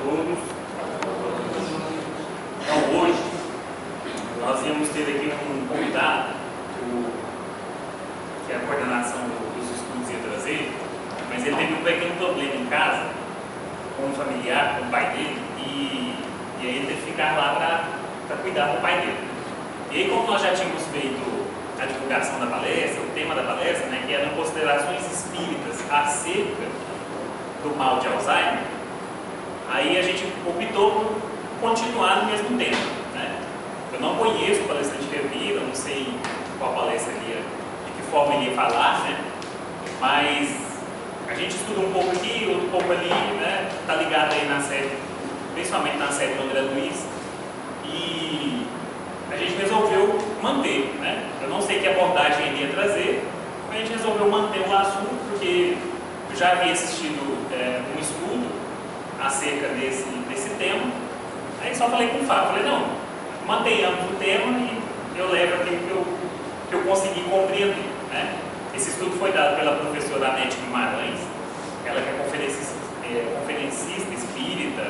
todos. Então, hoje, nós íamos ter aqui um convidado, que a coordenação dos estudos ia trazer, mas ele teve um pequeno problema em casa, com um familiar, com o pai dele, e aí ele teve que ficar lá para cuidar do pai dele. E aí, como nós já tínhamos feito a divulgação da palestra, o tema da palestra, né, que eram Considerações Espíritas acerca do mal de Alzheimer, aí a gente optou por continuar no mesmo tema, né? Eu não conheço o palestrante revira, não sei qual palestra ele ia, de que forma ele ia falar, né? Mas a gente estuda um pouco aqui, outro pouco ali, né? Está ligado aí na série, principalmente na série do André Luiz, e a gente resolveu manter, né? Eu não sei que abordagem ele ia trazer, mas a gente resolveu manter o assunto, porque eu já havia assistido um estudo acerca desse tema. Aí só falei com o Fábio, falei, não, mantenhamos o tema e eu levo aquilo que eu consegui compreender, né? Esse estudo foi dado pela professora Anete Guimarães, ela que é conferencista espírita,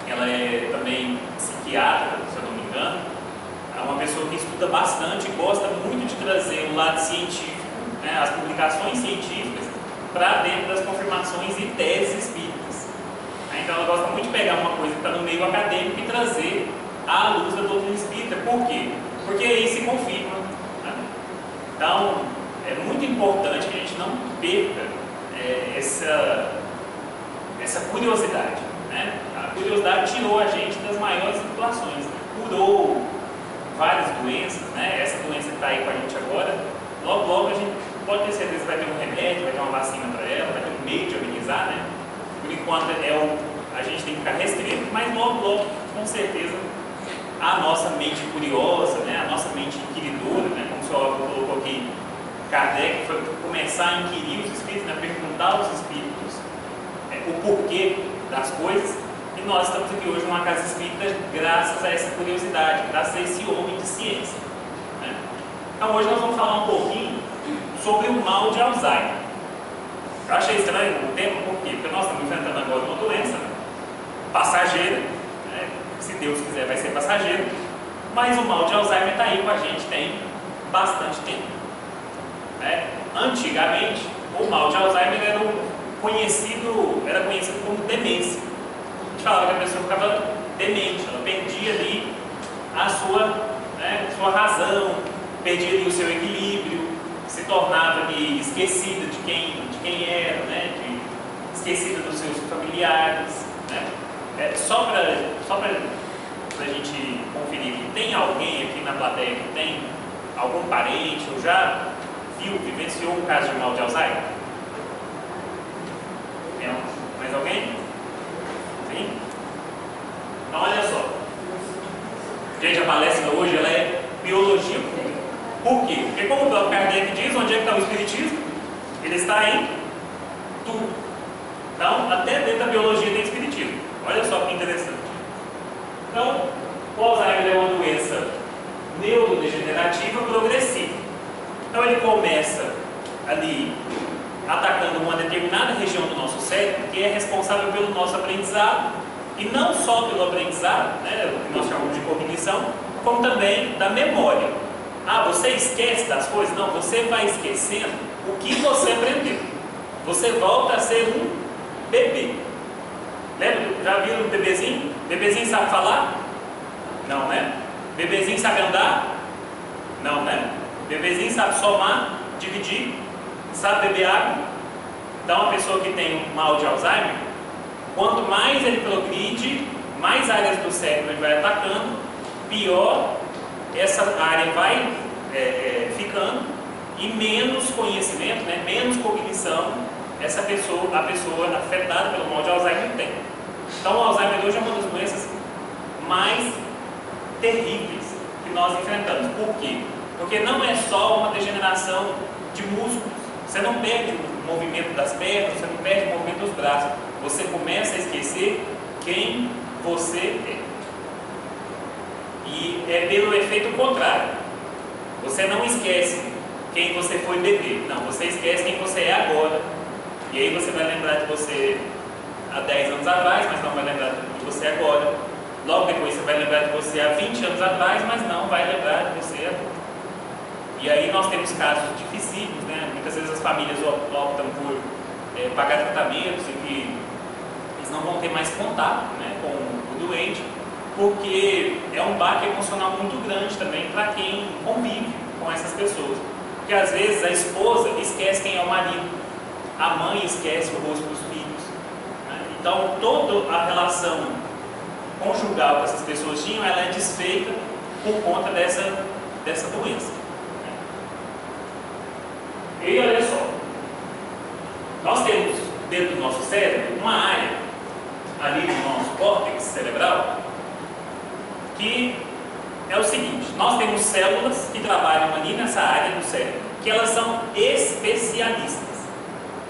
ela é também psiquiatra, se eu não me engano. É uma pessoa que estuda bastante e gosta muito de trazer o lado científico, né, as publicações científicas, para dentro das confirmações e teses espíritas. Então ela gosta muito de pegar uma coisa que está no meio acadêmico e trazer à luz da doutrina espírita. Por quê? Porque aí se confirma, né? Então é muito importante que a gente não perca essa curiosidade, né? A curiosidade tirou a gente das maiores situações, curou várias doenças, né? Essa doença que está aí com a gente agora, logo a gente pode ter certeza que vai ter um remédio, vai ter uma vacina para ela, vai ter um meio de amenizar, né? Por enquanto a gente tem que ficar restrito, mas logo, com certeza, a nossa mente curiosa, né? A nossa mente inquiridora, né? Como o senhor colocou aqui, Kardec foi começar a inquirir os espíritos, né? Perguntar aos espíritos o porquê das coisas, e nós estamos aqui hoje numa casa espírita graças a essa curiosidade, graças a esse homem de ciência, né? Então hoje nós vamos falar um pouquinho sobre o mal de Alzheimer. Eu achei estranho o tema, por quê? Porque nós estamos enfrentando agora uma doença passageira, né? Se Deus quiser vai ser passageiro, mas o mal de Alzheimer está aí com a gente tem bastante tempo, né? Antigamente, o mal de Alzheimer era conhecido como demência. A gente falava que a pessoa ficava demente, ela perdia ali a sua razão, perdia ali o seu equilíbrio, se tornava ali esquecida de quem era, né? Esquecida dos seus familiares, né? Só para a gente conferir que tem alguém aqui na plateia que tem algum parente ou já vivenciou um caso de mal de Alzheimer? Tem mais alguém? Sim? Então olha só. Gente, a palestra hoje ela é biologia pura. Por quê? Porque como o próprio Kardec diz, onde é que está o Espiritismo? Ele está em tudo. Então, até dentro da biologia tem Espiritismo. Olha só que interessante. Então, o Alzheimer é uma doença neurodegenerativa progressiva. Então, ele começa ali atacando uma determinada região do nosso cérebro, que é responsável pelo nosso aprendizado, e não só pelo aprendizado, né, o que nós chamamos de cognição, como também da memória. Ah, você esquece das coisas? Não, você vai esquecendo o que você aprendeu. Você volta a ser um bebê. Lembra? Já viram um bebezinho? Bebezinho sabe falar? Não, né? Bebezinho sabe andar? Não, né? Bebezinho sabe somar, dividir, sabe beber água. Então, a pessoa que tem um mal de Alzheimer, quanto mais ele progride, mais áreas do cérebro ele vai atacando, pior essa área vai ficando e menos conhecimento, né, menos cognição a pessoa afetada pelo mal de Alzheimer tem. Então, o Alzheimer hoje é uma das doenças mais terríveis que nós enfrentamos. Por quê? Porque não é só uma degeneração de músculos. Você não perde o movimento das pernas, você não perde o movimento dos braços. Você começa a esquecer quem você é. E é pelo efeito contrário. Você não esquece quem você foi bebê. Não, você esquece quem você é agora. E aí você vai lembrar de você há 10 anos atrás, mas não vai lembrar de você agora. Logo depois você vai lembrar de você há 20 anos atrás, mas não vai lembrar de você agora. E aí nós temos casos dificílimos, né? Muitas vezes as famílias optam por pagar tratamentos em que eles não vão ter mais contato, né, com o doente, porque é um baque emocional muito grande também para quem convive com essas pessoas. Porque às vezes a esposa esquece quem é o marido, a mãe esquece o rosto dos filhos, né? Então toda a relação conjugal que essas pessoas tinham, ela é desfeita por conta dessa doença. E olha só, nós temos dentro do nosso cérebro uma área ali no nosso córtex cerebral que é o seguinte: nós temos células que trabalham ali nessa área do cérebro, que elas são especialistas.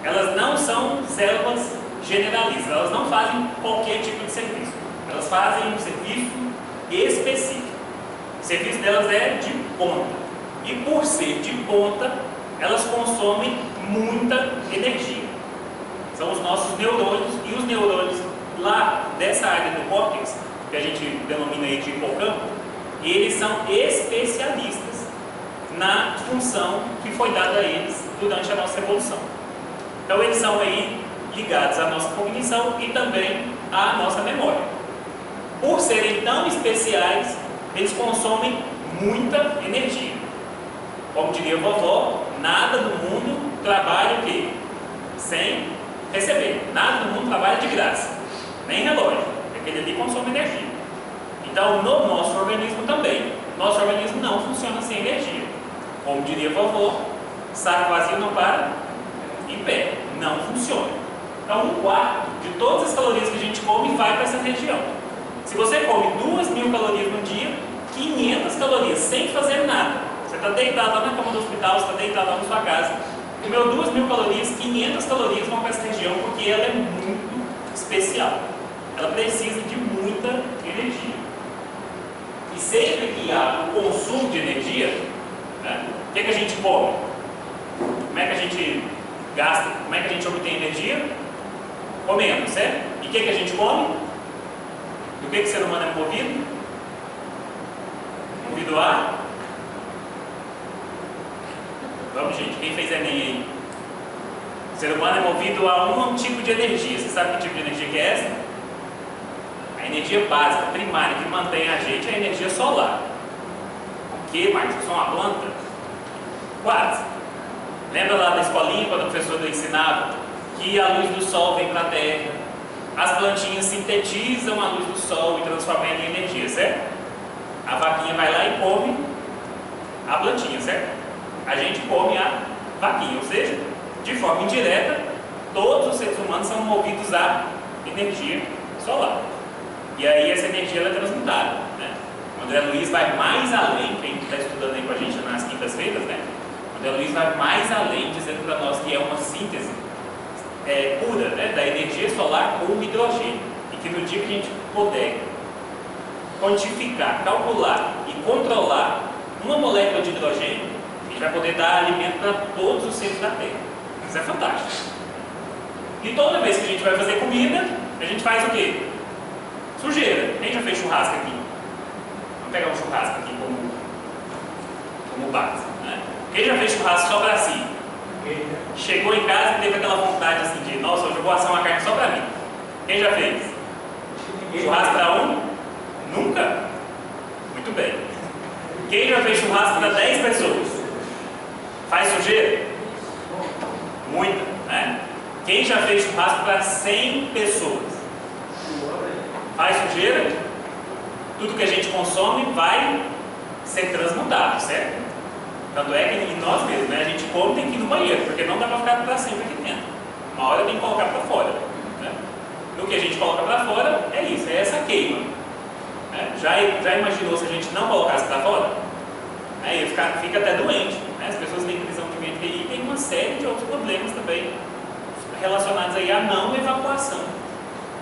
Elas não são células generalistas, elas não fazem qualquer tipo de serviço, elas fazem um serviço específico. O serviço delas é de ponta, e por ser de ponta, elas consomem muita energia. São os nossos neurônios, e os neurônios lá dessa área do córtex, que a gente denomina aí de hipocampo, eles são especialistas na função que foi dada a eles durante a nossa evolução. Então eles são aí ligados à nossa cognição e também à nossa memória. Por serem tão especiais, eles consomem muita energia. Como diria a vovó, nada no mundo trabalha o quê? Sem receber. Nada no mundo trabalha de graça. Nem relógio. Aquele ali consome energia. Então, no nosso organismo também. Nosso organismo não funciona sem energia. Como diria a vovó, saco vazio não para em pé. Não funciona. Então, 1/4 de todas as calorias que a gente come vai para essa região. Se você come 2.000 calorias no dia, 500 calorias sem fazer nada. Você está deitado lá na cama do hospital, você está deitado lá na sua casa, comeu 2.000 calorias, 500 calorias vão para essa região, porque ela é muito especial. Ela precisa de muita energia. E sempre que há o consumo de energia, né, o que a gente come? Como é que a gente gasta? Como é que a gente obtém energia? Comendo, certo? E o que a gente come? Do que o ser humano é movido? Movido a... Vamos, gente, quem fez Enem aí? O ser humano é movido a um tipo de energia. Você sabe que tipo de energia que é essa? A energia básica, primária, que mantém a gente é a energia solar. O que, Marcos? Eu sou uma planta? Quase. Lembra lá da escolinha, quando o professor ensinava que a luz do sol vem para a Terra, as plantinhas sintetizam a luz do sol e transformam ela em energia, certo? A vaquinha vai lá e come a plantinha, certo? A gente come a vaquinha, ou seja, de forma indireta, todos os seres humanos são movidos a energia solar. E aí essa energia ela é transmutada, né? O André Luiz vai mais além, quem está estudando aí com a gente nas quintas-feiras, né? O André Luiz vai mais além, dizendo para nós que é uma síntese pura, né, da energia solar com o hidrogênio. E que no dia que a gente puder quantificar, calcular e controlar uma molécula de hidrogênio, a gente vai poder dar alimento para todos os seres da Terra. Isso é fantástico. E toda vez que a gente vai fazer comida, a gente faz o quê? Sujeira. Quem já fez churrasco aqui? Vamos pegar um churrasco aqui como base, né? Quem já fez churrasco só para si? Chegou em casa e teve aquela vontade assim de, nossa, hoje eu vou assar uma carne só para mim. Quem já fez? Churrasco para um? Nunca? Muito bem. Quem já fez churrasco para 10 pessoas? Faz sujeira? Muita, né? Quem já fez churrasco para 100 pessoas? Faz sujeira? Tudo que a gente consome vai ser transmutado, certo? Tanto é que em nós mesmos, né, a gente come e tem que ir no banheiro, porque não dá para ficar para sempre aqui dentro. Uma hora tem que colocar para fora, né? O que a gente coloca para fora é isso, é essa queima, né? Já imaginou se a gente não colocasse para fora? Né? Fica até doente, né? As pessoas têm prisão de ventre e tem uma série de outros problemas também relacionados aí à não evacuação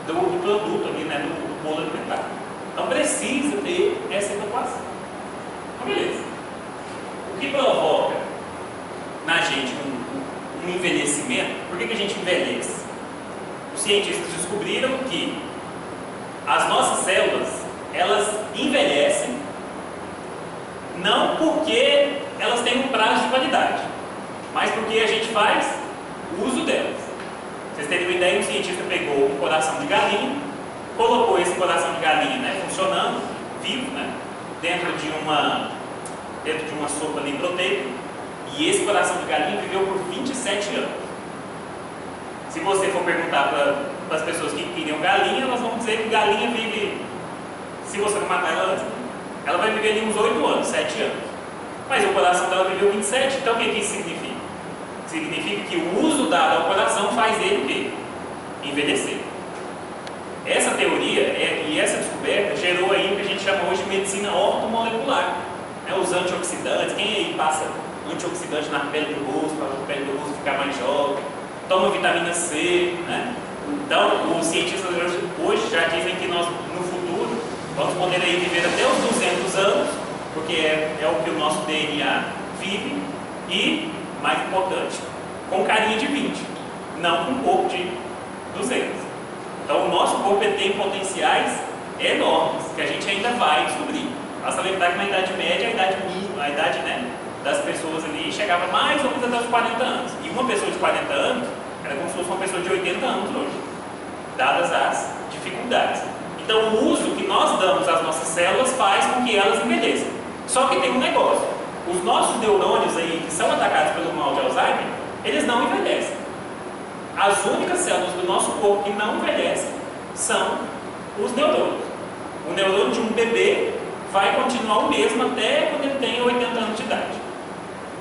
do produto ali, né, do bolo alimentar. Então precisa ter essa evacuação. Então, beleza. O que provoca na gente um envelhecimento? Por que a gente envelhece? os cientistas descobriram que as nossas células, elas envelhecem não porque elas têm um prazo de validade, mas porque a gente faz uso delas. Pra vocês terem uma ideia, um cientista pegou um coração de galinha, colocou esse coração de galinha, né, funcionando, vivo, né, dentro de uma sopa ali proteica, e esse coração de galinha viveu por 27 anos. Se você for perguntar para as pessoas que queriam galinha, elas vão dizer que galinha vive, se você não matar ela antes, ela vai viver ali uns 8 anos, 7 anos. Mas o coração dela viveu 27, então o que isso significa? Significa que o uso dado ao coração faz ele o quê? Envelhecer. Essa teoria e essa descoberta gerou aí o que a gente chama hoje de medicina ortomolecular. Os antioxidantes, quem aí passa antioxidante na pele do rosto, para a pele do rosto ficar mais jovem, toma vitamina C, né? Então, os cientistas hoje já dizem que nós, no futuro, vamos poder aí viver até os 200 anos, porque é o que o nosso DNA vive, e, mais importante, com carinha de 20, não com corpo de 200. Então, o nosso corpo tem potenciais enormes, que a gente ainda vai descobrir. Basta lembrar que na Idade Média, a idade né, das pessoas ali chegava mais ou menos até os 40 anos. E uma pessoa de 40 anos era como se fosse uma pessoa de 80 anos hoje, dadas as dificuldades. Então, o uso que nós damos às nossas células faz com que elas envelheçam. Só que tem um negócio: os nossos neurônios aí, que são atacados pelo mal de Alzheimer, eles não envelhecem. As únicas células do nosso corpo que não envelhecem são os neurônios. O neurônio de um bebê vai continuar o mesmo até quando ele tem 80 anos de idade.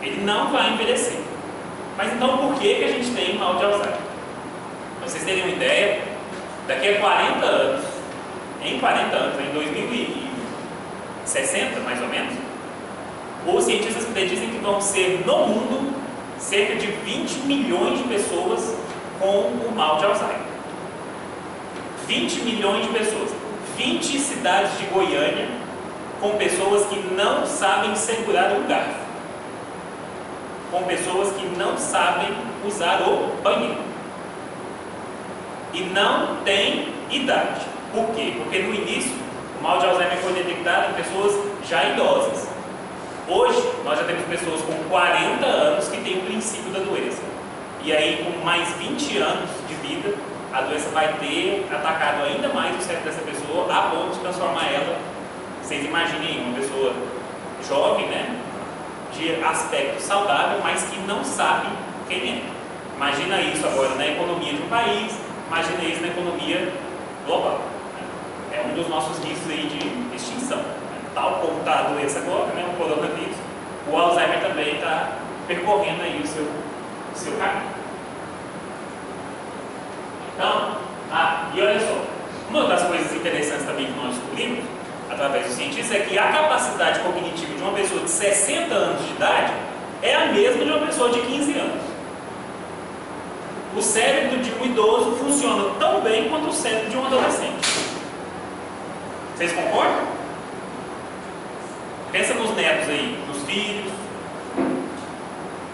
Ele não vai envelhecer. Mas então por que a gente tem mal de Alzheimer? Para vocês terem uma ideia, daqui a 40 anos, em 40 anos, em 2060 mais ou menos, os cientistas predizem que vão ser no mundo cerca de 20 milhões de pessoas com o mal de Alzheimer. 20 milhões de pessoas. 20 cidades de Goiânia com pessoas que não sabem segurar o garfo, com pessoas que não sabem usar o banheiro e não têm idade. Por quê? Porque no início o mal de Alzheimer foi detectado em pessoas já idosas. Hoje nós já temos pessoas com 40 anos que têm o princípio da doença, e aí com mais 20 anos de vida a doença vai ter atacado ainda mais o cérebro dessa pessoa, a ponto de transformar ela. Vocês imaginem uma pessoa jovem, né, de aspecto saudável, mas que não sabe quem é. Imagina isso agora na economia de um país, imagina isso na economia global. É um dos nossos riscos aí de extinção. Tal como está a doença agora, né, o coronavírus, o Alzheimer também está percorrendo aí o seu caminho. Então, e olha só, uma das coisas interessantes também que nós descobrimos através dos cientistas é que a capacidade cognitiva de uma pessoa de 60 anos de idade é a mesma de uma pessoa de 15 anos. O cérebro de um idoso funciona tão bem quanto o cérebro de um adolescente. Vocês concordam? Pensa nos netos aí, nos filhos.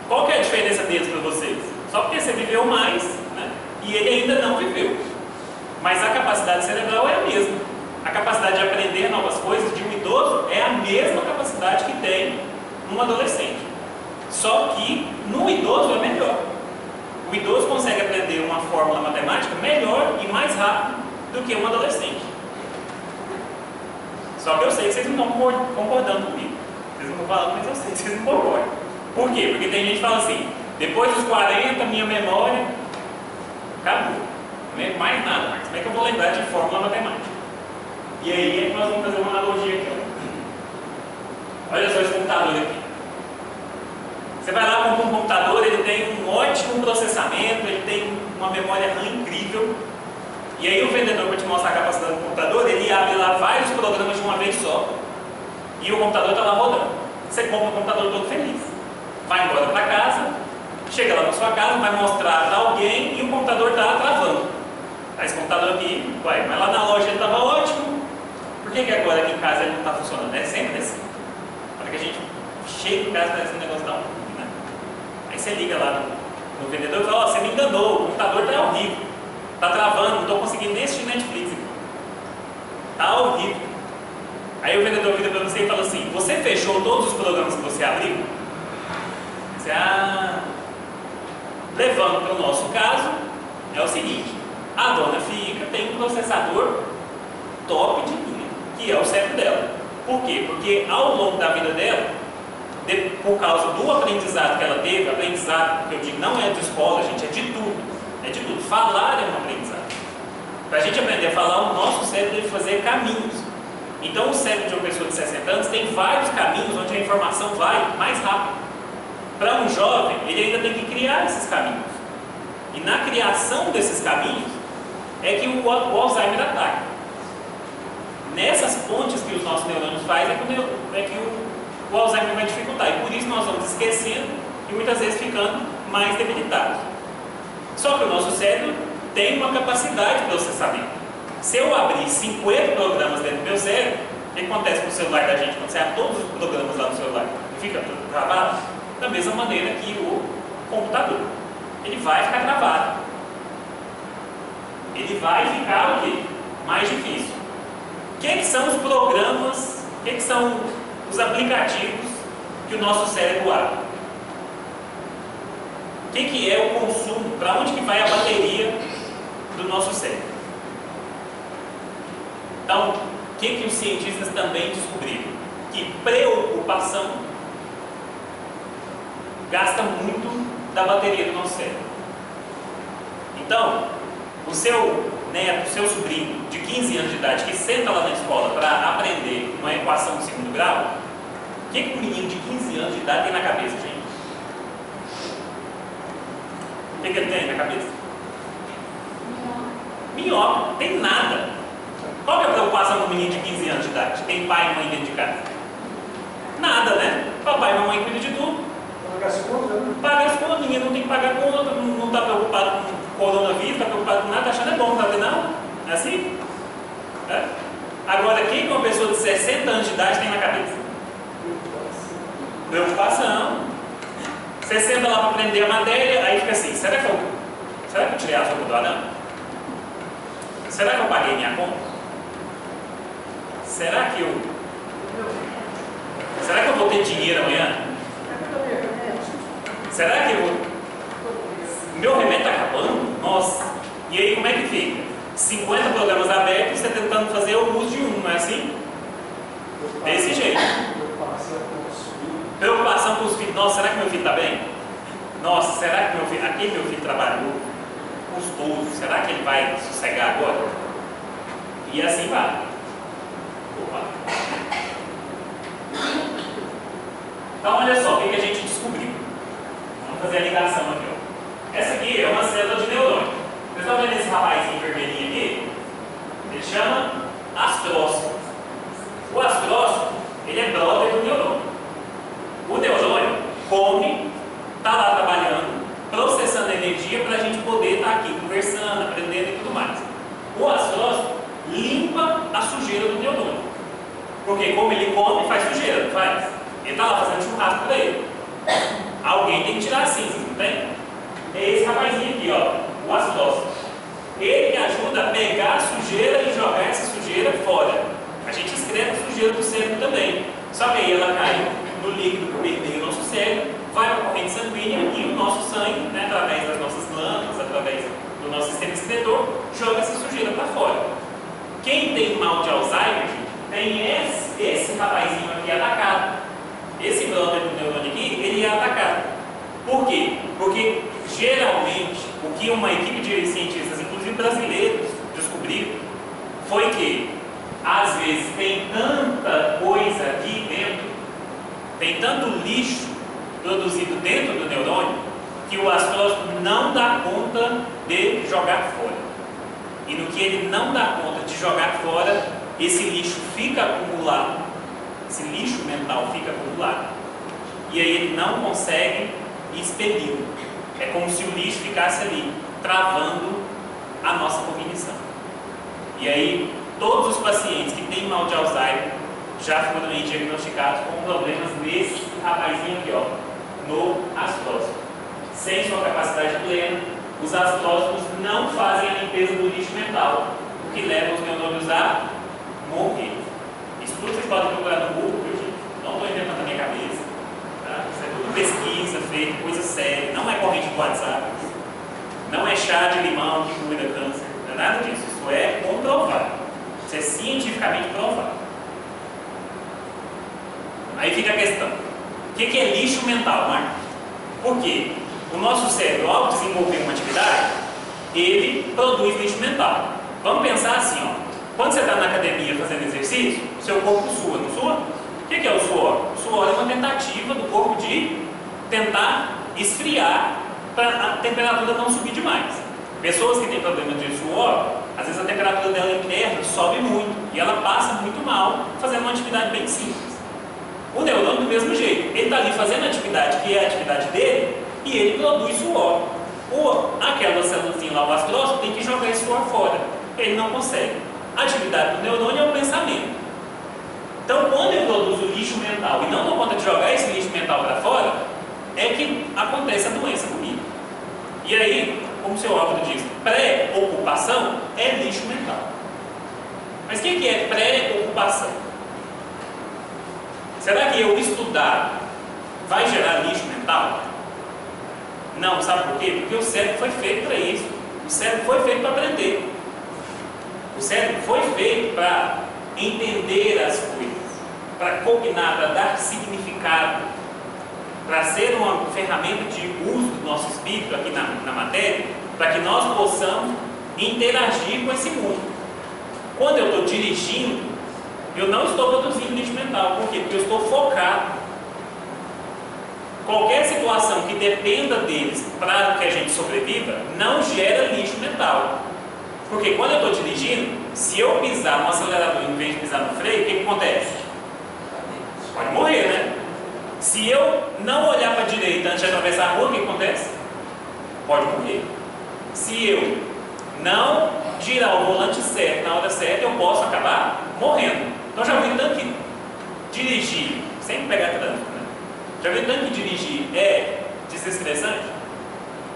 Qual que é a diferença deles para vocês? Só porque você viveu mais, né? E ele ainda não viveu. Mas a capacidade cerebral é a mesma. A capacidade de aprender novas coisas de um idoso é a mesma capacidade que tem um adolescente. Só que no idoso é melhor. O idoso consegue aprender uma fórmula matemática melhor e mais rápido do que um adolescente. Só que eu sei que vocês não estão concordando comigo. Vocês não estão falando, mas eu sei que vocês não concordam. Por quê? Porque tem gente que fala assim: depois dos 40, minha memória acabou. Não lembro mais nada, mas como é que eu vou lembrar de fórmula matemática? E aí é que nós vamos fazer uma analogia aqui. Ó. Olha só esse computador aqui. Você vai lá, compra um computador, ele tem um ótimo processamento, ele tem uma memória RAM incrível. E aí o vendedor, para te mostrar a capacidade do computador, ele abre lá vários programas de uma vez só. E o computador está lá rodando. Você compra o computador todo feliz. Vai embora para casa, chega lá na sua casa, vai mostrar para alguém e o computador está travando. Esse computador aqui, mas lá na loja ele estava ótimo. Por que agora aqui em casa ele não está funcionando? É sempre assim. Para que a gente chegue em casa, parece um negócio da ruim, né? Aí você liga lá no vendedor e fala: ó, você me enganou, o computador está horrível. Tá travando, não estou conseguindo nem assistir Netflix. Tá horrível. Aí o vendedor vira para você e fala assim: você fechou todos os programas que você abriu? Você, levando para o nosso caso, é o seguinte: a dona fica, tem um processador top de linha, que é o cérebro dela. Por quê? Porque ao longo da vida dela, por causa do aprendizado que ela teve, aprendizado que eu digo não é de escola, gente, é de tudo. É de tudo. Falar é um aprendizado. Para a gente aprender a falar, o nosso cérebro deve fazer caminhos. Então o cérebro de uma pessoa de 60 anos tem vários caminhos onde a informação vai mais rápido. Para um jovem, ele ainda tem que criar esses caminhos. E na criação desses caminhos é que o Alzheimer ataca. Nessas pontes que os nossos neurônios fazem é que o Alzheimer vai dificultar. E por isso nós vamos esquecendo e muitas vezes ficando mais debilitados. Só que o nosso cérebro tem uma capacidade de processamento. Se eu abrir 50 programas dentro do meu cérebro, o que acontece com o celular da gente? Quando você abre todos os programas lá no celular e fica tudo travado, da mesma maneira que o computador. Ele vai ficar travado. Ele vai ficar o quê? Mais difícil. O que são os programas, o que são os aplicativos que o nosso cérebro abre? O que é o consumo? Para onde que vai a bateria do nosso cérebro? Então, o que os cientistas também descobriram? Que preocupação gasta muito da bateria do nosso cérebro. Então, o seu neto, o seu sobrinho de 15 anos de idade que senta lá na escola para aprender uma equação de segundo grau, o que um menino de 15 anos de idade tem na cabeça, gente? O que ele tem na cabeça? Minhoca, não tem nada. Qual é a preocupação do menino de 15 anos de idade? Tem pai e mãe dentro de casa? Nada, né? Papai e mamãe cuidam de tudo. Paga as contas, né? Paga as contas, ninguém não tem que pagar conta, não está preocupado com coronavírus, está preocupado com nada, está achando é bom, tá vendo? Não? É assim? É? Agora, o que uma pessoa de 60 anos de idade tem na cabeça? Preocupação. Você senta lá para aprender a matéria, aí fica assim: será que eu tirei a roupa do arame? Será que eu paguei minha conta? Será que eu vou ter dinheiro amanhã? Será que meu remédio está acabando? Nossa! E aí como é que fica? 50 programas abertos, você tentando fazer o uso de um, não é assim? Desse jeito. Preocupação com os filhos. Nossa, será que meu filho está bem? Nossa, será que aquele meu filho trabalhou custoso, será que ele vai sossegar agora? E assim vai. Opa. Então olha só, o que a gente descobriu. Vamos fazer a ligação aqui. Ó. Essa aqui é uma célula de neurônio. Vocês estão vendo esse rapazinho vermelhinho aqui? Ele chama astrócito. O astrócito, ele é brother do neurônio. O neurônio come, está lá trabalhando, processando energia para a gente poder estar aqui conversando, aprendendo e tudo mais. O astrócito limpa a sujeira do neurônio. Porque como ele come, faz sujeira, não faz? Ele está lá fazendo churrasco para ele. Alguém tem que tirar a cinza, não tem? É esse rapazinho aqui, ó, o astrócito. Ele ajuda a pegar a sujeira e jogar essa sujeira fora. A gente excreta a sujeira do cérebro também. Só que aí ela cai no líquido que permeia o nosso cérebro, vai para a corrente sanguínea e o nosso sangue, né, através das nossas glândulas, através do nosso sistema excretor, joga essa sujeira para fora. Quem tem mal de Alzheimer tem esse rapazinho aqui atacado. Esse brother do neurônio aqui, ele é atacado. Por quê? Porque geralmente o que uma equipe de cientistas, inclusive brasileiros, descobriu foi que às vezes tem tanta coisa aqui dentro, tem tanto lixo produzido dentro do neurônio, que o astrócito não dá conta de jogar fora. E no que ele não dá conta de jogar fora, esse lixo fica acumulado, esse lixo mental fica acumulado. E aí ele não consegue expelir. É como se o lixo ficasse ali, travando a nossa cognição. E aí, todos os pacientes que têm mal de Alzheimer já foram aí diagnosticados com problemas nesse rapazinho aqui, ó, no astrócito. Sem sua capacidade plena, os astrócitos não fazem a limpeza do lixo mental, o que leva os neurônios a morrer. Isso tudo vocês podem procurar no Grupo, viu, gente? Não estou inventando na minha cabeça. Tá? Isso é tudo pesquisa, feita, coisa séria. Não é corrente do WhatsApp. Não é chá de limão que cura câncer. Não é nada disso. Isso é comprovado. Isso é cientificamente provado. Aí fica a questão. O que é lixo mental, Marcos? Por quê? O nosso cérebro, ao desenvolver uma atividade, ele produz lixo mental. Vamos pensar assim, ó. Quando você está na academia fazendo exercício, seu corpo sua, não sua? O que é o suor? O suor é uma tentativa do corpo de tentar esfriar para a temperatura não subir demais. Pessoas que têm problema de suor, às vezes a temperatura dela interna sobe muito e ela passa muito mal fazendo uma atividade bem simples. O neurônio do mesmo jeito, ele está ali fazendo a atividade que é a atividade dele e ele produz suor. Aquela célulazinha lá, o astrócito, tem que jogar esse suor fora. Ele não consegue. A atividade do neurônio é o pensamento. Então, quando eu produzo lixo mental e não dou conta de jogar esse lixo mental para fora, é que acontece a doença comigo. E aí, como o seu Álvaro diz, pré-ocupação é lixo mental. Mas o que é pré-ocupação? Será que eu estudar vai gerar lixo mental? Não, sabe por quê? Porque o cérebro foi feito para isso. O cérebro foi feito para aprender. O cérebro foi feito para entender as coisas, para combinar, para dar significado, para ser uma ferramenta de uso do nosso espírito aqui na matéria, para que nós possamos interagir com esse mundo. Quando eu estou dirigindo, eu não estou produzindo lixo mental. Por quê? Porque eu estou focado. Qualquer situação que dependa deles para que a gente sobreviva, não gera lixo mental. Porque quando eu estou dirigindo, se eu pisar no acelerador em vez de pisar no freio, o que acontece? Pode morrer, né? Se eu não olhar para a direita antes de atravessar a rua, o que acontece? Pode morrer. Se eu não girar o volante certo na hora certa, eu posso acabar morrendo. Então já viu tanto que dirigir, sem pegar trânsito, né? Já viu tanto que dirigir é desestressante?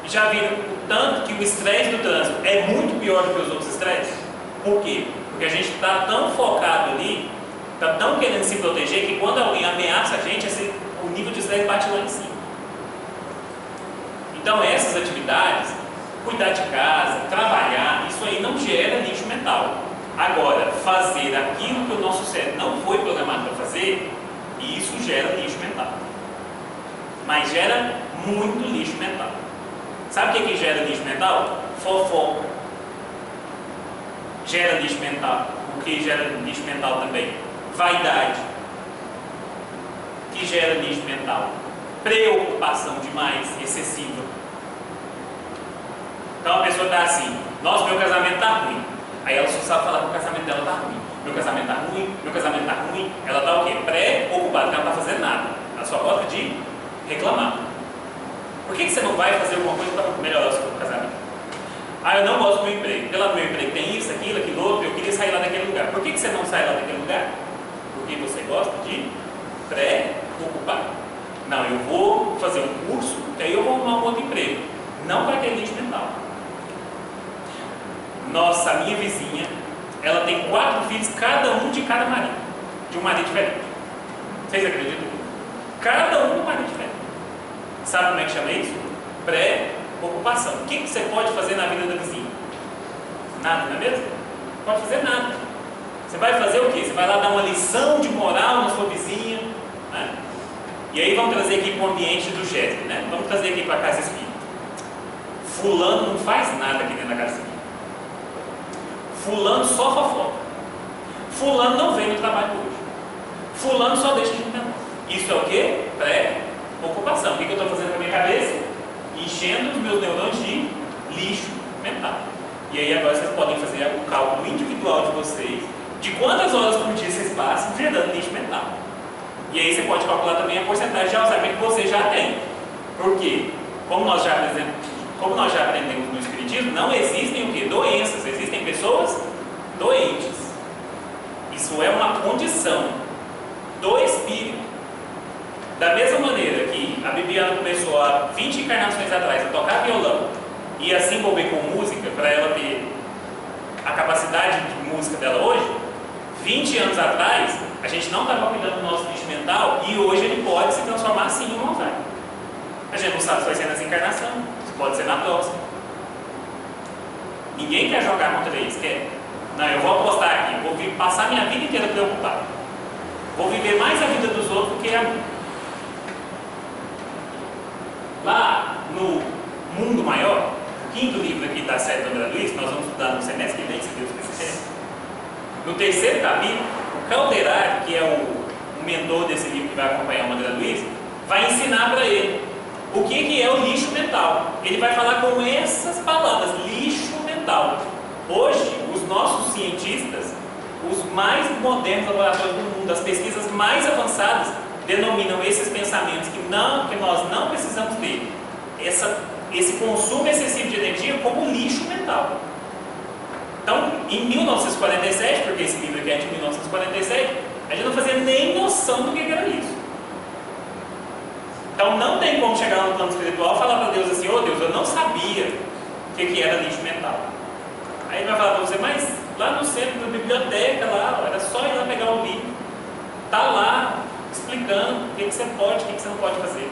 Já viram o tanto que o estresse do trânsito é muito pior do que os outros estresses? Por quê? Porque a gente está tão focado ali, está tão querendo se proteger, que quando alguém ameaça a gente, o nível de estresse bate lá em cima. Então essas atividades, cuidar de casa, trabalhar, isso aí não gera lixo mental. Agora, fazer aquilo que o nosso cérebro não foi programado para fazer, isso gera lixo mental. Mas gera muito lixo mental. Sabe o que gera lixo mental? Fofoca. Gera lixo mental. O que gera lixo mental também? Vaidade. Que gera lixo mental. Preocupação demais, excessiva. Então a pessoa está assim, nossa, meu casamento está ruim. Aí ela só sabe falar que o casamento dela está ruim. Meu casamento está ruim, meu casamento está ruim. Ela está o quê? Preocupada, porque ela não está fazendo nada. Ela só gosta de reclamar. Por que você não vai fazer alguma coisa para melhorar o seu casamento? Ah, eu não gosto do meu emprego. Porque lá no meu emprego tem isso, aquilo, outro, eu queria sair lá daquele lugar. Por que você não sai lá daquele lugar? Porque você gosta de preocupar. Não, eu vou fazer um curso, que aí eu vou arrumar um outro emprego. Não vai ter lixo mental. Nossa, a minha vizinha, ela tem 4 filhos, cada um de cada marido. De um marido diferente. Vocês acreditam? Cada um de um marido diferente. Sabe como é que chama isso? Pré-ocupação. O que você pode fazer na vida da vizinha? Nada, não é mesmo? Não pode fazer nada. Você vai fazer o quê? Você vai lá dar uma lição de moral na sua vizinha, né? E aí vamos trazer aqui para o ambiente do GESB, né? Vamos trazer aqui para a Casa Espírita. Fulano não faz nada aqui dentro da Casa Espírita. Fulano só fofoca. Fulano não vem no trabalho hoje. Fulano só deixa de entender. Isso é o quê? Pré-ocupação. O que eu estou fazendo com a minha cabeça? Enchendo os meus neurônios de lixo mental. E aí agora vocês podem fazer o cálculo individual de vocês, de quantas horas por dia vocês passam gerando lixo mental. E aí você pode calcular também a porcentagem de Alzheimer que você já tem. Por quê? Como nós já aprendemos no Espiritismo, não existem o quê? Doenças, existem pessoas doentes. Isso é uma condição do Espírito. Da mesma maneira que a Bibiana começou há 20 encarnações atrás a tocar violão e e a se envolver com música, para ela ter a capacidade de música dela hoje, 20 anos atrás, a gente não estava cuidando do nosso lixo mental e hoje ele pode se transformar sim em um Alzheimer. A gente não sabe se vai ser nessa encarnação, se pode ser na próxima. Ninguém quer jogar contra eles, quer? Não, eu vou apostar aqui, vou passar minha vida inteira preocupado. Vou viver mais a vida dos outros do que a minha. Lá no Mundo Maior, o 5º livro aqui da série do André Luiz, que nós vamos estudar no semestre que vem, se Deus quiser. No 3º capítulo, o Calderário, que é o mentor desse livro que vai acompanhar o André Luiz, vai ensinar para ele o que é o lixo mental. Ele vai falar com essas palavras, lixo mental. Hoje, os nossos cientistas, os mais modernos laboratórios do mundo, as pesquisas mais avançadas, denominam esses pensamentos que nós não precisamos ter, esse consumo excessivo de energia, como lixo mental. Então, em 1947, porque esse livro aqui é de 1947, a gente não fazia nem noção do que era isso. Então, não tem como chegar no plano espiritual e falar para Deus assim: ô Deus, eu não sabia o que era lixo mental. Aí ele vai falar para você: mas lá no centro da biblioteca, lá, era só ir lá pegar o livro, está lá explicando o que você pode, o que você não pode fazer.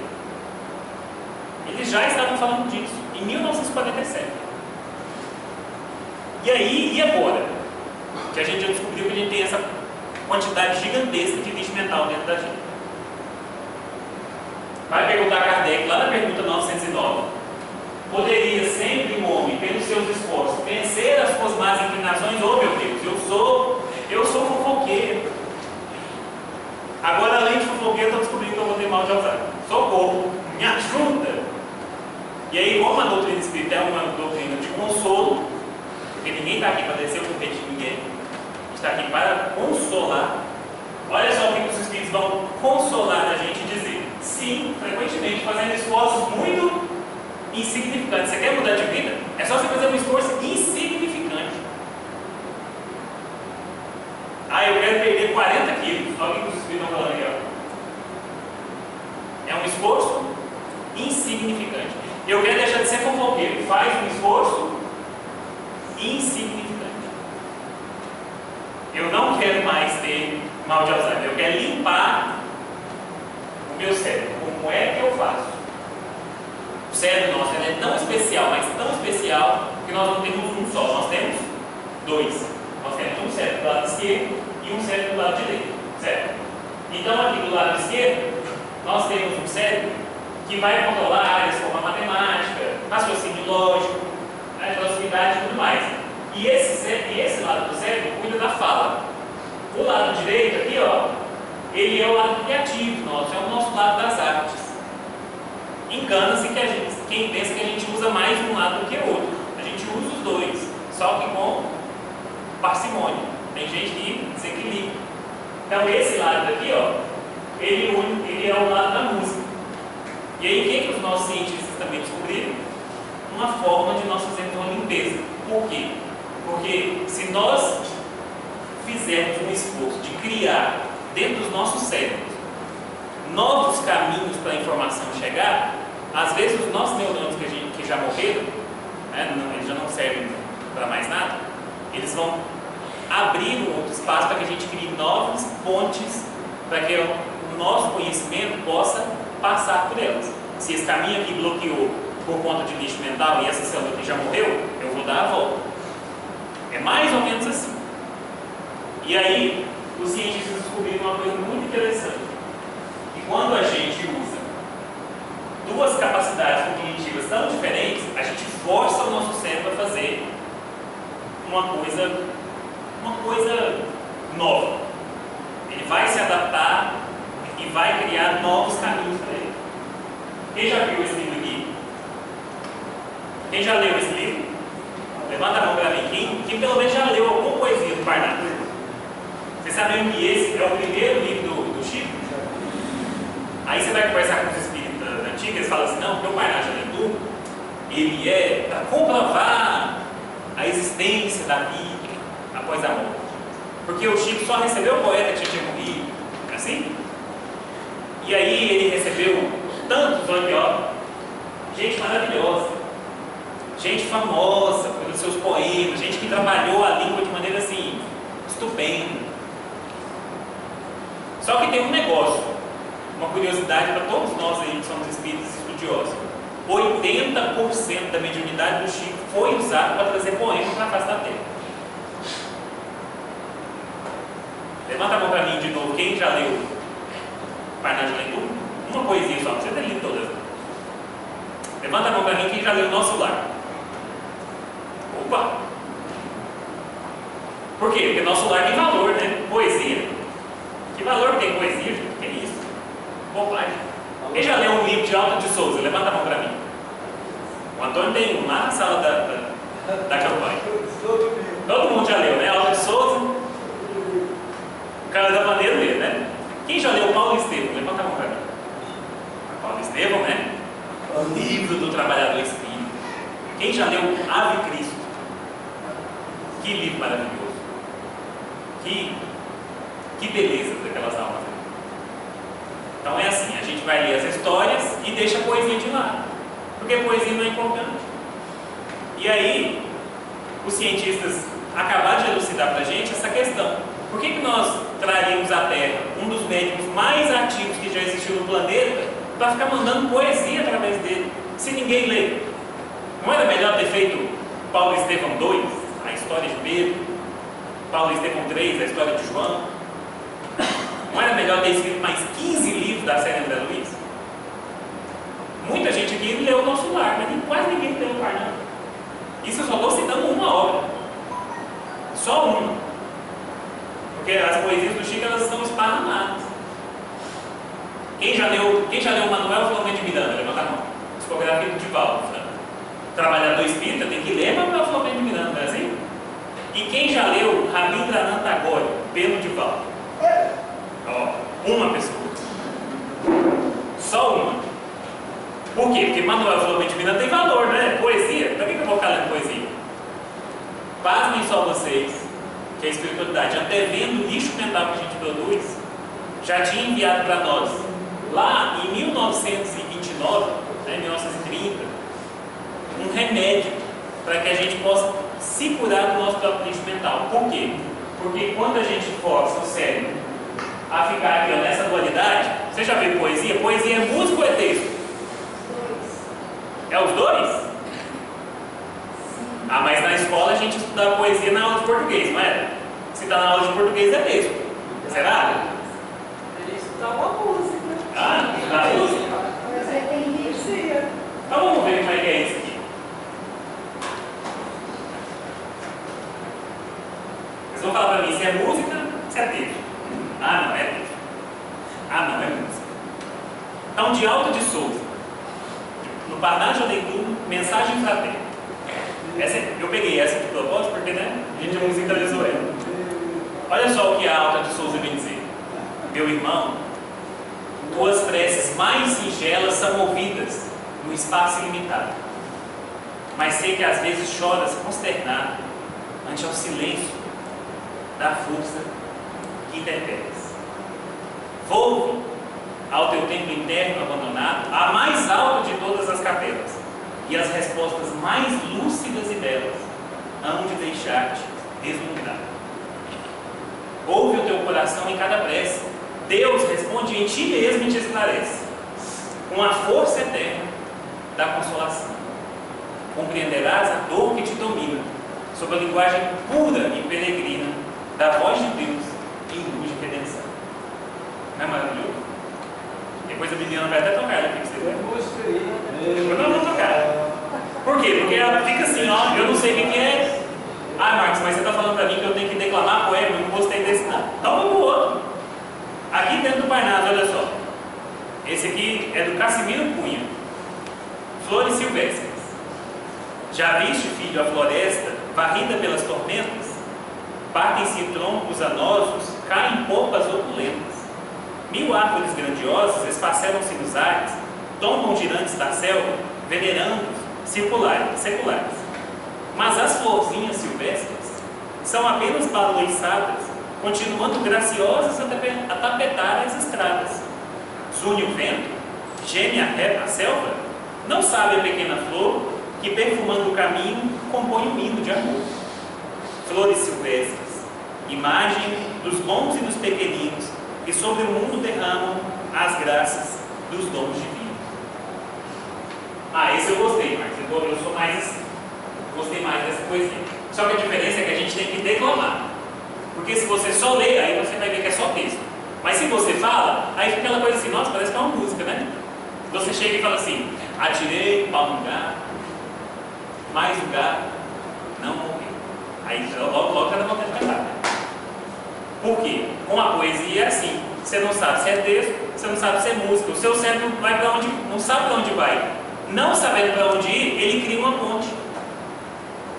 Eles já estavam falando disso em 1947. E aí, e agora? Que a gente já descobriu que a gente tem essa quantidade gigantesca de lixo mental dentro da gente. Vai perguntar a Kardec, lá na pergunta 909: poderia sempre um homem, pelos seus esforços, vencer as suas más inclinações? Oh meu Deus, eu sou fofoqueiro. Agora, além de fofoqueiro, eu estou descobrindo que eu vou ter mal de Alzheimer. Socorro, me ajuda! E aí, como a doutrina espírita é uma doutrina de consolo, porque ninguém está aqui para descer o tapete de ninguém, a gente está aqui para consolar. Olha só o que os espíritos vão consolar a gente e dizer: sim, frequentemente fazendo esforços muito insignificantes. Você quer mudar de vida? É só você fazer um esforço insignificante. Ah, eu quero perder 40 quilos. Olha o que os espíritos estão falando aqui, ó. É um esforço insignificante. Eu quero deixar de ser fofoqueiro. Faz um esforço insignificante. Eu não quero mais ter mal de Alzheimer. Eu quero limpar o meu cérebro. Como é que eu faço? O cérebro nosso é tão especial, mas tão especial, que nós não temos um só. Nós temos dois. Nós temos um cérebro do lado esquerdo e um cérebro do lado direito. Certo? Então, aqui do lado esquerdo, nós temos um cérebro que vai controlar áreas como a matemática, raciocínio lógico, a velocidade e tudo mais. E esse lado do cérebro cuida da fala. O lado direito aqui, ó, ele é o lado criativo nosso, é o nosso lado das artes. Engana-se quem pensa que a gente usa mais um lado do que o outro. A gente usa os dois, só que com parcimônia. Tem gente que desequilibra. Então esse lado aqui, ó, ele é o lado da música. E aí, o que os nossos cientistas também descobriram? Uma forma de nós fazermos uma limpeza. Por quê? Porque se nós fizermos um esforço de criar dentro dos nossos cérebros novos caminhos para a informação chegar, às vezes os nossos neurônios que já morreram, né, eles já não servem para mais nada, eles vão abrir um outro espaço para que a gente crie novas pontes para que o nosso conhecimento possa passar por elas. Se esse caminho aqui bloqueou por conta de lixo mental e essa célula que já morreu, eu vou dar a volta. É mais ou menos assim. E aí, os cientistas descobriram uma coisa muito interessante. Que quando a gente usa duas capacidades cognitivas tão diferentes, a gente força o nosso cérebro a fazer uma coisa nova. Ele vai se adaptar e vai criar novos caminhos para ele. Quem já viu esse livro aqui? Quem já leu esse livro? Levanta a mão para mim. Quem pelo menos já leu alguma poesia do Parque? Vocês sabiam que esse é o primeiro livro do Chico? Aí você vai conversar com os espíritas antigos, eles falam assim: não, porque o Parque já leu tudo, ele é para comprovar a existência da vida após a morte. Porque o Chico só recebeu o poeta que já tinha morrido. Assim? E aí ele recebeu tantos, olha, ó, gente maravilhosa. gente famosa pelos seus poemas, gente que trabalhou a língua de maneira assim, estupenda. Só que tem um negócio, uma curiosidade para todos nós aí que somos espíritas estudiosos. 80% da mediunidade do Chico foi usada para trazer poemas para a face da Terra. Levanta a mão para mim de novo, quem já leu Parnaso de Leitura? Uma poesia só, não precisa ter lido todas. Levanta a mão para mim quem já leu Nosso Lar. Opa! Por quê? Porque Nosso Lar tem valor, né? Poesia. Que valor tem poesia, gente? Que é isso? Bobagem. Quem já leu um livro de Alta de Souza? Levanta a mão para mim. O Antônio tem um lá na sala da campanha. Todo mundo já leu, né? Alta de Souza. O cara da maneira lê, né? Quem já leu Paulo Estevam? Levanta a mão para mim. Paulo Estevam, né? O livro do Trabalhador Espírita. Quem já leu Ave Cristo? Que livro maravilhoso. Que beleza daquelas almas. Então é assim, a gente vai ler as histórias e deixa a poesia de lado. Porque a poesia não é importante. E aí, os cientistas acabaram de elucidar para a gente essa questão. Por que nós traríamos à Terra um dos médicos mais ativos que já existiu no planeta para ficar mandando poesia através dele, se ninguém lê? Não era melhor ter feito Paulo Estevam 2, a história de Pedro, Paulo Estevam 3, a história de João? Não era melhor ter escrito mais 15 livros da série André Luiz? Muita gente aqui leu o Nosso Lar, mas quase ninguém leu o Parnaso. Isso eu só estou citando uma obra. Só uma. Porque as poesias do Chico, elas estão esparramadas. Quem já leu Manuel Flamengo de Miranda? Levanta a mão. Discografia do Divaldo. Trabalhador Espírita tem que ler Manuel Flamengo de Miranda, não é assim? E quem já leu Rabindranath Tagore, pelo Divaldo? Ó, uma pessoa. Só uma. Por quê? Porque Manuel Flamengo de Miranda tem valor, né? Poesia. Para que eu vou ficar lendo poesia? Pasmem só vocês que a espiritualidade, antevendo o lixo mental que a gente produz, já tinha enviado para nós, lá em 1929, né, 1930, um remédio para que a gente possa se curar do nosso próprio lixo mental. Por quê? Porque quando a gente força o cérebro a ficar aqui ó, nessa dualidade, você já viu poesia? Poesia é música ou é texto? É os dois? Ah, mas na escola a gente estudava poesia na aula de português, não é? Se está na aula de português é texto. Será? Ele estudar uma música. Ah, estudar música? Mas aí tem energia. Então vamos ver como é que é isso aqui. Vocês vão falar para mim se é música ou se é texto. Ah, não é texto. Ah, não é música. Então, de Alta de Souza, no Parnaso de Leitura, Mensagem Fraterna. Eu peguei essa de propósito porque, né, a gente musicalizou ela. Olha só o que a Alta de Souza vem dizer. Meu irmão, tuas preces mais singelas são ouvidas no espaço ilimitado. Mas sei que às vezes choras consternado ante ao silêncio da força que interpelas. Volve ao teu templo interno abandonado, a mais alta de todas as capelas, e as respostas mais lúcidas e belas hão de deixar-te deslumbrado. Ouve o teu coração em cada prece. Deus responde em ti mesmo e te esclarece, com a força eterna da consolação. Compreenderás a dor que te domina, sob a linguagem pura e peregrina da voz de Deus em luz de redenção. Não é maravilhoso? Depois a menina vai até tocar aqui que você vai. Depois nós vamos tocar. Por quê? Porque ela fica assim, ó, eu não sei o que é. Ah, Marcos, mas você está falando para mim que eu tenho que declamar poema, eu não gostei desse não. Então vamos pro outro. Aqui dentro do Parnaso, olha só. Esse aqui é do Cassimiro Cunha. Flores silvestres. Já viste, filho, a floresta varrida pelas tormentas? Partem-se troncos anosos, caem popas opulentas. 1000 árvores grandiosas esfacelam-se nos ares, tombam girantes da selva, venerandos, seculares. Mas as florzinhas silvestres são apenas baloiçadas, continuando graciosas a tapetar as estradas. Zune o vento, geme a selva, não sabe a pequena flor que perfumando o caminho compõe um hino de amor. Flores silvestres, imagem dos bons e dos pequeninos, que sobre o mundo derramam as graças dos dons divinos. Esse eu gostei, mas eu sou mais, gostei mais dessa poesia. Só que a diferença é que a gente tem que declamar. Porque se você só lê, aí você vai ver que é só texto. Mas se você fala, aí fica aquela coisa assim, nossa, parece que é uma música, né? Você chega e fala assim, atirei pau no gato, mas o gato não morreu. Aí logo cada vontade de cantar. Por quê? Com a poesia é assim, você não sabe se é texto, você não sabe se é música, o seu cérebro vai para onde, não sabe para onde vai. Não sabendo para onde ir, ele cria uma ponte.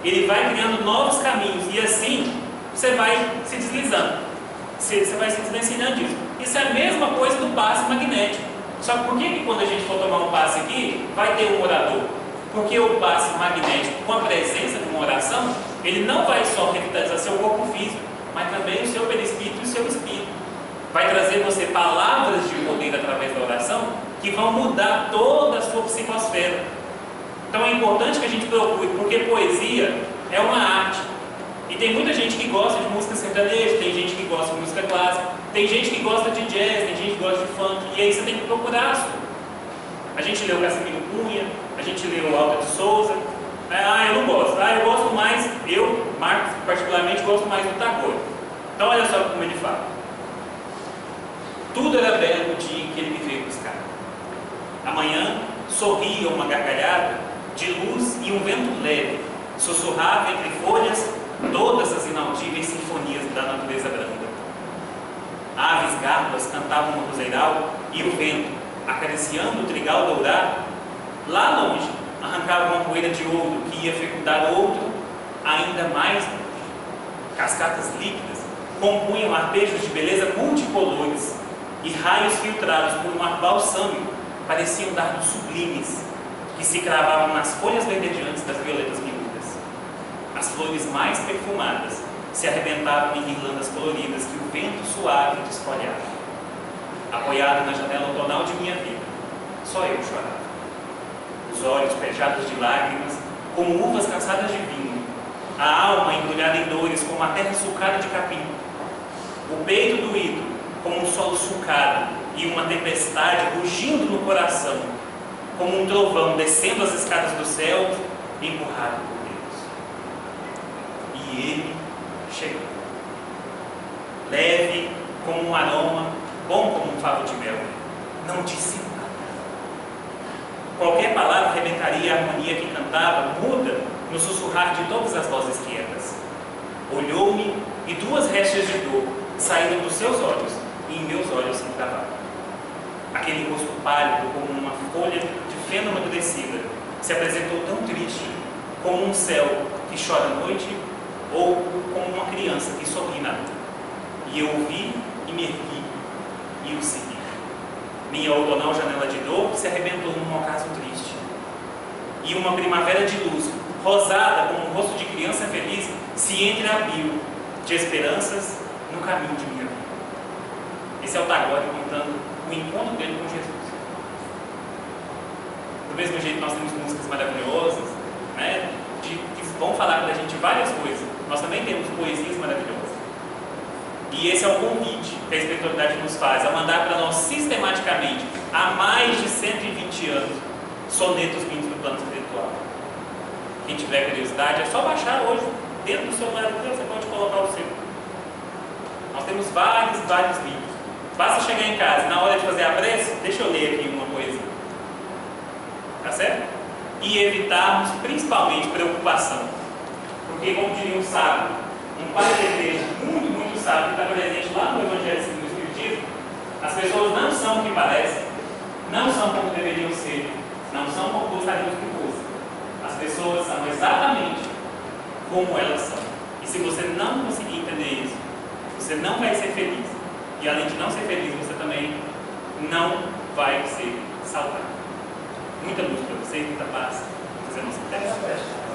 Ele vai criando novos caminhos e assim você vai se deslizando. Você vai se desvencilhando disso. Isso é a mesma coisa do passe magnético. Só que por que quando a gente for tomar um passe aqui, vai ter um orador? Porque o passe magnético, com a presença de uma oração, ele não vai só revitalizar seu corpo físico, mas também o seu perispírito e o seu espírito. Vai trazer você palavras de poder através da oração que vão mudar toda a sua psicosfera. Então é importante que a gente procure, porque poesia é uma arte. E tem muita gente que gosta de música sertaneja, tem gente que gosta de música clássica, tem gente que gosta de jazz, tem gente que gosta de funk, e aí você tem que procurar a sua. A gente leu Casimiro Cunha, a gente leu Alta de Souza. Eu não gosto. Eu gosto mais, Março, particularmente, gosto mais do Tagore. Então olha só como ele fala. Tudo era belo no dia em que ele me veio buscar. Amanhã sorria uma gargalhada de luz e um vento leve sussurrava entre folhas todas as inaudíveis sinfonias da natureza branda. Aves gárgulas cantavam no roseiral e o vento, acariciando o trigal dourado, lá longe arrancava uma poeira de ouro que ia fecundar outro ainda mais longe. Cascatas líquidas compunham arpejos de beleza multicolores e raios filtrados por um ar balsâmico pareciam dardos sublimes que se cravavam nas folhas verdejantes das violetas miúdas. As flores mais perfumadas se arrebentavam em guirlandas coloridas que o vento suave desfolhava. Apoiado na janela outonal de minha vida, só eu chorava. Os olhos pejados de lágrimas, como uvas cansadas de vinho, a alma embrulhada em dores como a terra sulcada de capim, o peito doído como um solo sulcado e uma tempestade rugindo no coração, como um trovão descendo as escadas do céu, empurrado por Deus. E ele chegou, leve como um aroma, bom como um favo de mel, não disse nada. Qualquer palavra arrebentaria a harmonia que cantava, muda no sussurrar de todas as vozes quietas. Olhou-me e duas restas de dor saíram dos seus olhos e em meus olhos se encravaram. Aquele rosto pálido como uma folha de feno amadurecida se apresentou tão triste como um céu que chora à noite ou como uma criança que sorri na lua. E eu o vi e me ergui e o segui. Minha outonal janela de dor se arrebentou num ocaso triste. E uma primavera de luz, rosada como um rosto de criança feliz, se entreabriu de esperanças no caminho de minha vida. Esse é o Tagore contando o encontro dele com Jesus. Do mesmo jeito, nós temos músicas maravilhosas, né, que vão falar com a gente várias coisas. Nós também temos poesias maravilhosas. E esse é o convite que a espiritualidade nos faz, a mandar para nós sistematicamente, há mais de 120 anos, sonetos vindos do plano espiritual. Quem tiver curiosidade, é só baixar hoje, dentro do celular, você pode colocar o seu. Nós temos vários livros. Basta chegar em casa, na hora de fazer a prece, deixa eu ler aqui uma coisa. Tá certo? E evitarmos, principalmente, preocupação. Porque, como diria um sábio, um pai de igreja muito sábio, que está presente lá no Evangelho segundo o Espiritismo, as pessoas não são o que parecem, não são como deveriam ser, não são como gostaríamos que fossem. As pessoas são exatamente como elas são. E se você não conseguir entender isso, você não vai ser feliz. E além de não ser feliz, você também não vai ser saudável. Muita luz para vocês, muita paz. Vamos fazer a nossa prece.